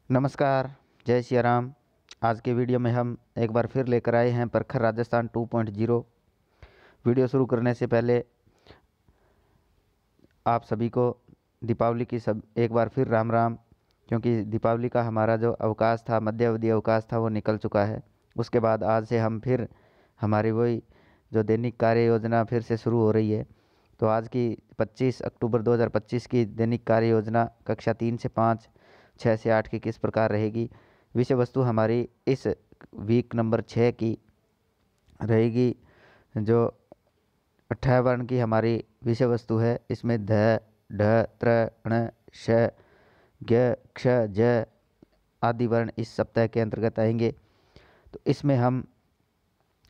नमस्कार, जय सिया राम। आज के वीडियो में हम एक बार फिर लेकर आए हैं प्रखर राजस्थान 2.0। वीडियो शुरू करने से पहले आप सभी को दीपावली की सब एक बार फिर राम राम, क्योंकि दीपावली का हमारा जो अवकाश था, मध्य अवधि अवकाश था, वो निकल चुका है। उसके बाद आज से हम फिर हमारी वही जो दैनिक कार्य योजना फिर से शुरू हो रही है। तो आज की 25 अक्टूबर 2025 की दैनिक कार्य योजना कक्षा 3 से 5, 6 से 8 की किस प्रकार रहेगी। विषय वस्तु हमारी इस वीक नंबर 6 की रहेगी, जो 18 वर्ण की हमारी विषय वस्तु है। इसमें ध, ढ, त्र, ण, श, ज्ञ, क्ष, ज आदि वर्ण इस सप्ताह के अंतर्गत आएंगे। तो इसमें हम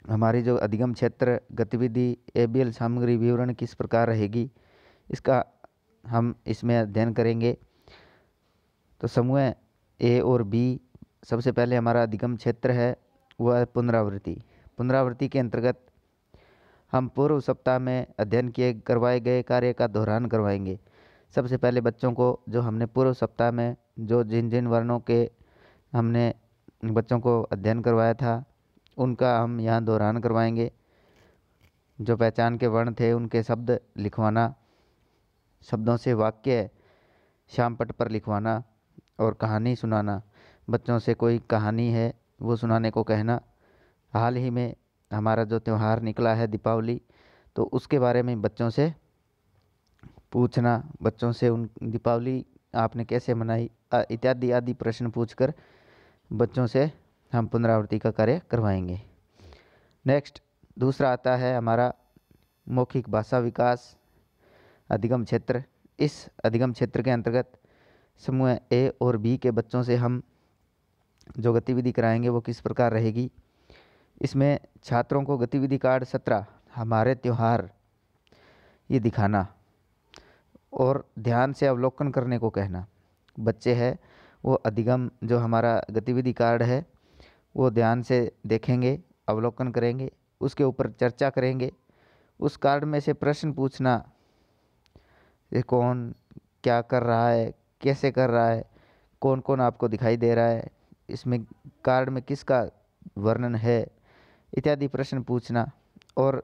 हमारी जो अधिगम क्षेत्र गतिविधि एबीएल सामग्री विवरण किस प्रकार रहेगी, इसका हम इसमें अध्ययन करेंगे। तो समूह ए और बी, सबसे पहले हमारा अधिगम क्षेत्र है वह पुनरावृत्ति। पुनरावृत्ति के अंतर्गत हम पूर्व सप्ताह में अध्ययन किए करवाए गए कार्य का दोहरान करवाएंगे। सबसे पहले बच्चों को जो हमने पूर्व सप्ताह में जो जिन जिन वर्णों के हमने बच्चों को अध्ययन करवाया था, उनका हम यहाँ दोहरान करवाएंगे। जो पहचान के वर्ण थे उनके शब्द लिखवाना, शब्दों से वाक्य श्यामपट पर लिखवाना और कहानी सुनाना। बच्चों से कोई कहानी है वो सुनाने को कहना। हाल ही में हमारा जो त्यौहार निकला है दीपावली, तो उसके बारे में बच्चों से पूछना, बच्चों से उन दीपावली आपने कैसे मनाई इत्यादि आदि प्रश्न पूछकर बच्चों से हम पुनरावृत्ति का कार्य करवाएंगे। नेक्स्ट दूसरा आता है हमारा मौखिक भाषा विकास अधिगम क्षेत्र। इस अधिगम क्षेत्र के अंतर्गत समूह ए और बी के बच्चों से हम जो गतिविधि कराएंगे वो किस प्रकार रहेगी। इसमें छात्रों को गतिविधि कार्ड 17 हमारे त्यौहार ये दिखाना और ध्यान से अवलोकन करने को कहना। बच्चे हैं वो अधिगम जो हमारा गतिविधि कार्ड है वो ध्यान से देखेंगे, अवलोकन करेंगे, उसके ऊपर चर्चा करेंगे। उस कार्ड में से प्रश्न पूछना, ये कौन क्या कर रहा है, कैसे कर रहा है, कौन कौन आपको दिखाई दे रहा है, इसमें कार्ड में किसका वर्णन है, इत्यादि प्रश्न पूछना। और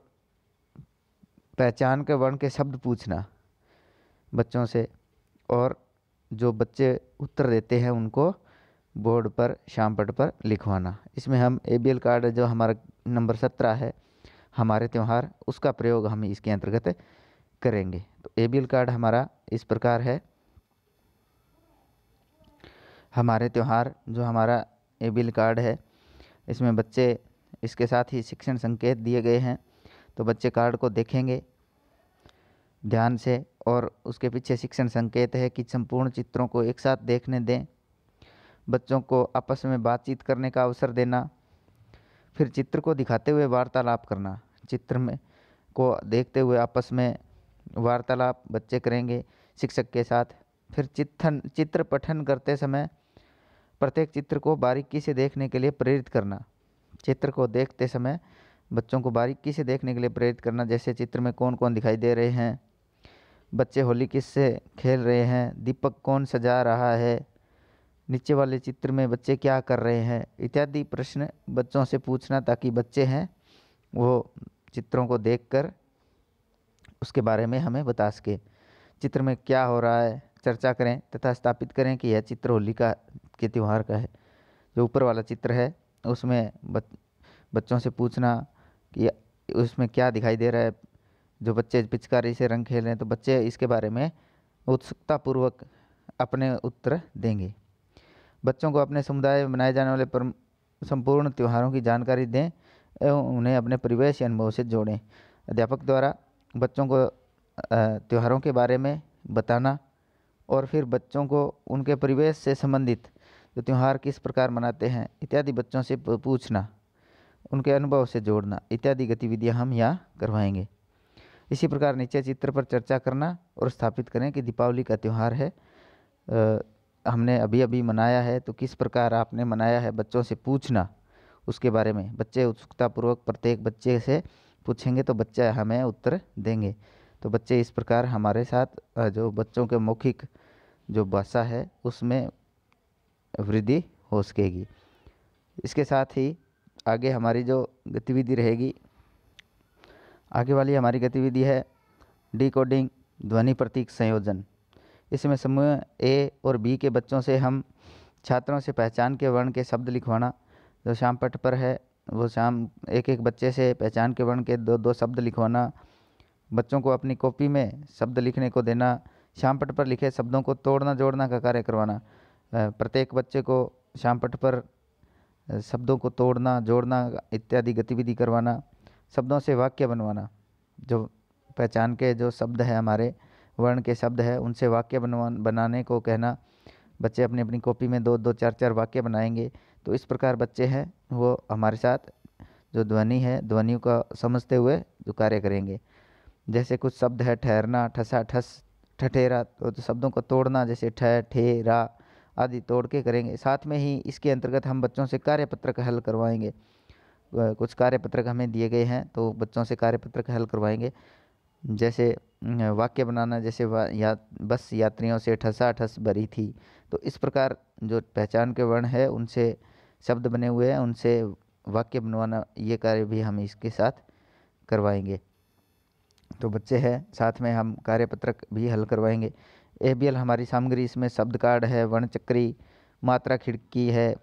पहचान के वर्ण के शब्द पूछना बच्चों से, और जो बच्चे उत्तर देते हैं उनको बोर्ड पर श्यामपट पर लिखवाना। इसमें हम एबीएल कार्ड जो हमारा नंबर 17 है हमारे त्यौहार, उसका प्रयोग हम इसके अंतर्गत करेंगे। तो एबीएल कार्ड हमारा इस प्रकार है। हमारे त्यौहार जो हमारा एबीएल कार्ड है, इसमें बच्चे इसके साथ ही शिक्षण संकेत दिए गए हैं। तो बच्चे कार्ड को देखेंगे ध्यान से, और उसके पीछे शिक्षण संकेत है कि संपूर्ण चित्रों को एक साथ देखने दें, बच्चों को आपस में बातचीत करने का अवसर देना, फिर चित्र को दिखाते हुए वार्तालाप करना। चित्र में को देखते हुए आपस में वार्तालाप बच्चे करेंगे शिक्षक के साथ। फिर चित्र पठन करते समय प्रत्येक चित्र को बारीकी से देखने के लिए प्रेरित करना। चित्र को देखते समय बच्चों को बारीकी से देखने के लिए प्रेरित करना, जैसे चित्र में कौन कौन दिखाई दे रहे हैं, बच्चे होली किससे खेल रहे हैं, दीपक कौन सजा रहा है, नीचे वाले चित्र में बच्चे क्या कर रहे हैं, इत्यादि प्रश्न बच्चों से पूछना, ताकि बच्चे हैं वो चित्रों को देखकर उसके बारे में हमें बता सके। चित्र में क्या हो रहा है चर्चा करें तथा स्थापित करें कि यह चित्र होली के त्यौहार का है। जो ऊपर वाला चित्र है उसमें बच्चों से पूछना कि उसमें क्या दिखाई दे रहा है। जो बच्चे पिचकारी से रंग खेल रहे हैं तो बच्चे इसके बारे में उत्सुकतापूर्वक अपने उत्तर देंगे। बच्चों को अपने समुदाय में मनाए जाने वाले संपूर्ण त्योहारों की जानकारी दें एवं उन्हें अपने परिवेश या अनुभव से जोड़ें। अध्यापक द्वारा बच्चों को त्योहारों के बारे में बताना और फिर बच्चों को उनके परिवेश से संबंधित जो त्यौहार किस प्रकार मनाते हैं इत्यादि बच्चों से पूछना, उनके अनुभव से जोड़ना, इत्यादि गतिविधियां हम यहाँ करवाएंगे। इसी प्रकार नीचे चित्र पर चर्चा करना और स्थापित करें कि दीपावली का त्यौहार है, हमने अभी अभी मनाया है, तो किस प्रकार आपने मनाया है, बच्चों से पूछना उसके बारे में। बच्चे उत्सुकतापूर्वक प्रत्येक बच्चे से पूछेंगे तो बच्चे हमें उत्तर देंगे। तो बच्चे इस प्रकार हमारे साथ जो बच्चों के मौखिक जो भाषा है उसमें वृद्धि हो सकेगी। इसके साथ ही आगे हमारी जो गतिविधि रहेगी, आगे वाली हमारी गतिविधि है डिकोडिंग ध्वनि प्रतीक संयोजन। इसमें समूह ए और बी के बच्चों से हम छात्रों से पहचान के वर्ण के शब्द लिखवाना। जो श्याम पट पर है वो शाम एक एक बच्चे से पहचान के वर्ण के दो दो शब्द लिखवाना। बच्चों को अपनी कॉपी में शब्द लिखने को देना। श्याम पट पर लिखे शब्दों को तोड़ना जोड़ना का कार्य करवाना। प्रत्येक बच्चे को श्याम पट पर शब्दों को तोड़ना जोड़ना इत्यादि गतिविधि करवाना। शब्दों से वाक्य बनवाना। जो पहचान के जो शब्द हैं, हमारे वर्ण के शब्द हैं, उनसे वाक्य बनाने को कहना। बच्चे अपनी अपनी कॉपी में दो दो चार चार वाक्य बनाएंगे। तो इस प्रकार बच्चे हैं वो हमारे साथ जो ध्वनि है, ध्वनियों का समझते हुए जो कार्य करेंगे। जैसे कुछ शब्द है ठहरना, ठसा ठस, ठठेरा, तो शब्दों को तोड़ना जैसे ठ ठे रा आदि तोड़ के करेंगे। साथ में ही इसके अंतर्गत हम बच्चों से कार्यपत्रक हल करवाएंगे। कुछ कार्यपत्रक हमें दिए गए हैं तो बच्चों से कार्यपत्रक हल करवाएंगे। जैसे वाक्य बनाना, जैसे बस यात्रियों से ठसाठस भरी थी। तो इस प्रकार जो पहचान के वर्ण है उनसे शब्द बने हुए हैं, उनसे वाक्य बनवाना, ये कार्य भी हम इसके साथ करवाएंगे। तो बच्चे हैं, साथ में हम कार्यपत्रक भी हल करवाएंगे। ABL हमारी सामग्री, इसमें शब्द कार्ड है, वर्ण चक्री, मात्रा खिड़की है,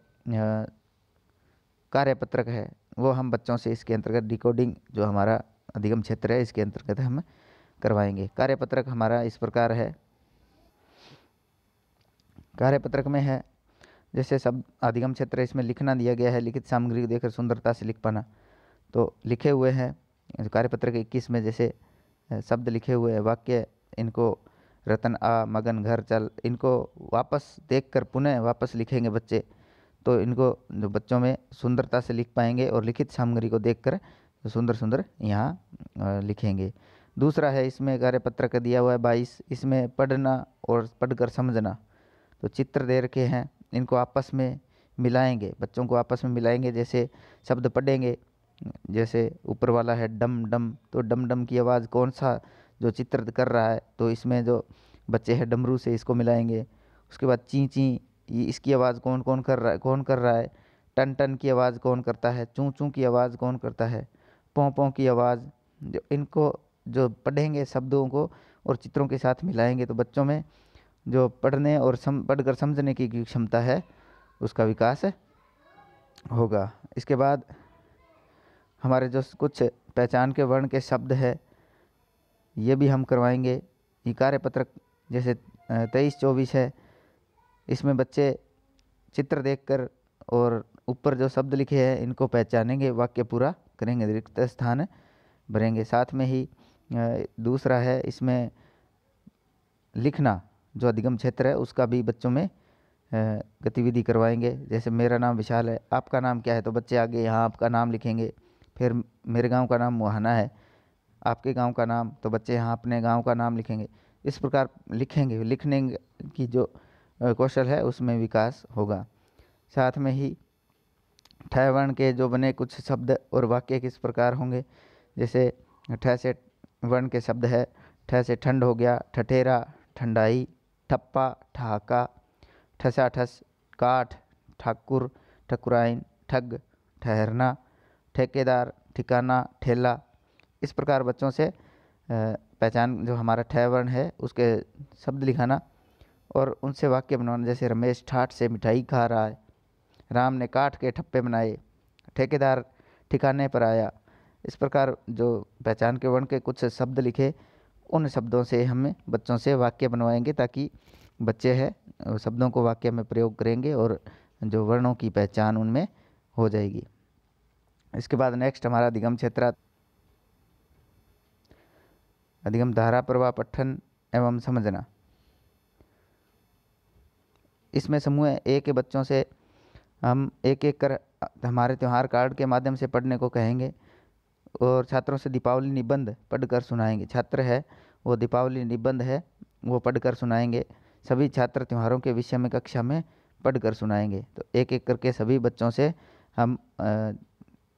कार्यपत्रक है, वो हम बच्चों से इसके अंतर्गत डिकोडिंग जो हमारा अधिगम क्षेत्र है इसके अंतर्गत हम करवाएंगे। कार्यपत्रक हमारा इस प्रकार है। कार्यपत्रक में है जैसे सब अधिगम क्षेत्र, इसमें लिखना दिया गया है, लिखित सामग्री को देखकर सुंदरता से लिख पाना। तो लिखे हुए हैं कार्यपत्रक 21 में जैसे शब्द लिखे हुए हैं, वाक्य, इनको रतन आ मगन घर चल, इनको वापस देखकर पुनः वापस लिखेंगे बच्चे। तो इनको जो बच्चों में सुंदरता से लिख पाएंगे और लिखित सामग्री को देखकर सुंदर सुंदर यहाँ लिखेंगे। दूसरा है इसमें कार्यपत्रक दिया हुआ है 22, इसमें पढ़ना और पढ़कर समझना। तो चित्र दे रखे हैं, इनको आपस में मिलाएंगे, बच्चों को आपस में मिलाएंगे। जैसे शब्द पढ़ेंगे, जैसे ऊपर वाला है डम डम, तो डम डम की आवाज़ कौन सा जो चित्र कर रहा है, तो इसमें जो बच्चे हैं डमरू से इसको मिलाएंगे। उसके बाद ची ची, इसकी आवाज़ कौन कौन कर रहा है, कौन कर रहा है। टन टन की आवाज़ कौन करता है, चूँ चूँ की आवाज़ कौन करता है, पों पों की आवाज़। जो इनको जो पढ़ेंगे शब्दों को और चित्रों के साथ मिलाएंगे तो बच्चों में जो पढ़ने और पढ़कर समझने की क्षमता है उसका विकास होगा। इसके बाद हमारे जो कुछ पहचान के वर्ण के शब्द है ये भी हम करवाएंगे। ये कार्यपत्रक जैसे 23-24 है, इसमें बच्चे चित्र देखकर और ऊपर जो शब्द लिखे हैं इनको पहचानेंगे, वाक्य पूरा करेंगे, रिक्त स्थान भरेंगे। साथ में ही दूसरा है इसमें लिखना, जो अधिगम क्षेत्र है उसका भी बच्चों में गतिविधि करवाएंगे। जैसे मेरा नाम विशाल है, आपका नाम क्या है, तो बच्चे आगे यहाँ आपका नाम लिखेंगे। फिर मेरे गांव का नाम मुहाना है, आपके गांव का नाम, तो बच्चे यहाँ अपने गांव का नाम लिखेंगे। इस प्रकार लिखेंगे, लिखने की जो कौशल है उसमें विकास होगा। साथ में ही ठ वर्ण के जो बने कुछ शब्द और वाक्य किस प्रकार होंगे। जैसे ठ से वर्ण के शब्द है, ठ से ठंड हो गया, ठठेरा, ठंडाई, ठप्पा, ठहाका, ठसा ठस, काठ, ठाकुर, ठकुराइन, ठग, ठहरना, ठेकेदार, ठिकाना, ठेला। इस प्रकार बच्चों से पहचान जो हमारा ठ वर्ण है उसके शब्द लिखाना और उनसे वाक्य बनवाना। जैसे रमेश ठाठ से मिठाई खा रहा है, राम ने काठ के ठप्पे बनाए, ठेकेदार ठिकाने पर आया। इस प्रकार जो पहचान के वर्ण के कुछ शब्द लिखे, उन शब्दों से हम बच्चों से वाक्य बनवाएंगे ताकि बच्चे हैं शब्दों को वाक्य में प्रयोग करेंगे और जो वर्णों की पहचान उनमें हो जाएगी। इसके बाद नेक्स्ट हमारा अधिगम क्षेत्र, अधिगम धारा प्रवाह पठन एवं समझना। इसमें समूह ए के बच्चों से हम एक एक कर हमारे त्यौहार कार्ड के माध्यम से पढ़ने को कहेंगे और छात्रों से दीपावली निबंध पढ़कर सुनाएंगे। छात्र है वो दीपावली निबंध है वो पढ़कर सुनाएंगे। सभी छात्र त्योहारों के विषय में कक्षा में पढ़कर सुनाएंगे। तो एक एक करके सभी बच्चों से हम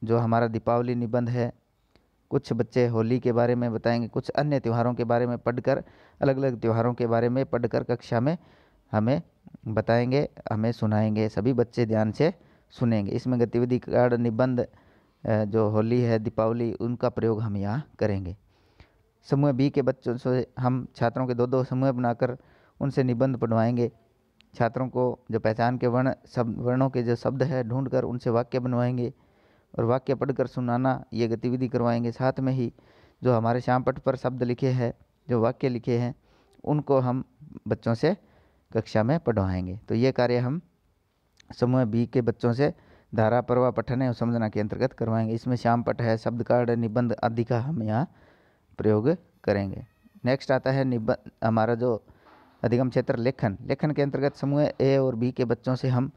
जो हमारा दीपावली निबंध है, कुछ बच्चे होली के बारे में बताएंगे, कुछ अन्य त्योहारों के बारे में पढ़कर, अलग अलग त्योहारों के बारे में पढ़कर कक्षा में हमें बताएंगे, हमें सुनाएंगे, सभी बच्चे ध्यान से सुनेंगे। इसमें गतिविधि कार्ड, निबंध, जो होली है, दीपावली, उनका प्रयोग हम यहाँ करेंगे। समूह बी के बच्चों से हम छात्रों के 2-2 समूह बनाकर उनसे निबंध पढ़वाएंगे। छात्रों को जो पहचान के वर्णों के जो शब्द है ढूंढकर उनसे वाक्य बनवाएंगे और वाक्य पढ़कर सुनाना, ये गतिविधि करवाएंगे। साथ में ही जो हमारे श्यामपट्ट पर शब्द लिखे हैं, जो वाक्य लिखे हैं, उनको हम बच्चों से कक्षा में पढ़वाएंगे। तो ये कार्य हम समूह बी के बच्चों से धारा, प्रवाह, पठन और समझना के अंतर्गत करवाएंगे। इसमें श्यामपट्ट है, शब्द कार्ड, निबंध आदि का हम यहाँ प्रयोग करेंगे। नेक्स्ट आता है निबंध, हमारा जो अधिगम क्षेत्र लेखन। लेखन के अंतर्गत समूह ए और बी के बच्चों से हम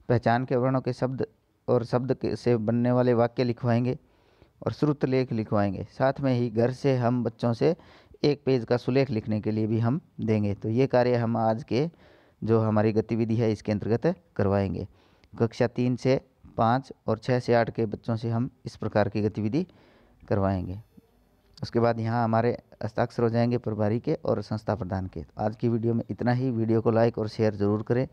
पहचान के वर्णों के शब्द और शब्द से बनने वाले वाक्य लिखवाएंगे और श्रुत लेख लिखवाएंगे। साथ में ही घर से हम बच्चों से 1 पेज का सुलेख लिखने के लिए भी हम देंगे। तो ये कार्य हम आज के जो हमारी गतिविधि है इसके अंतर्गत करवाएंगे। कक्षा 3 से 5 और 6 से 8 के बच्चों से हम इस प्रकार की गतिविधि करवाएंगे। उसके बाद यहाँ हमारे हस्ताक्षर हो जाएंगे प्रभारी के और संस्था प्रधान के। आज की वीडियो में इतना ही। वीडियो को लाइक और शेयर ज़रूर करें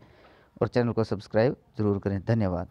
और चैनल को सब्सक्राइब ज़रूर करें। धन्यवाद।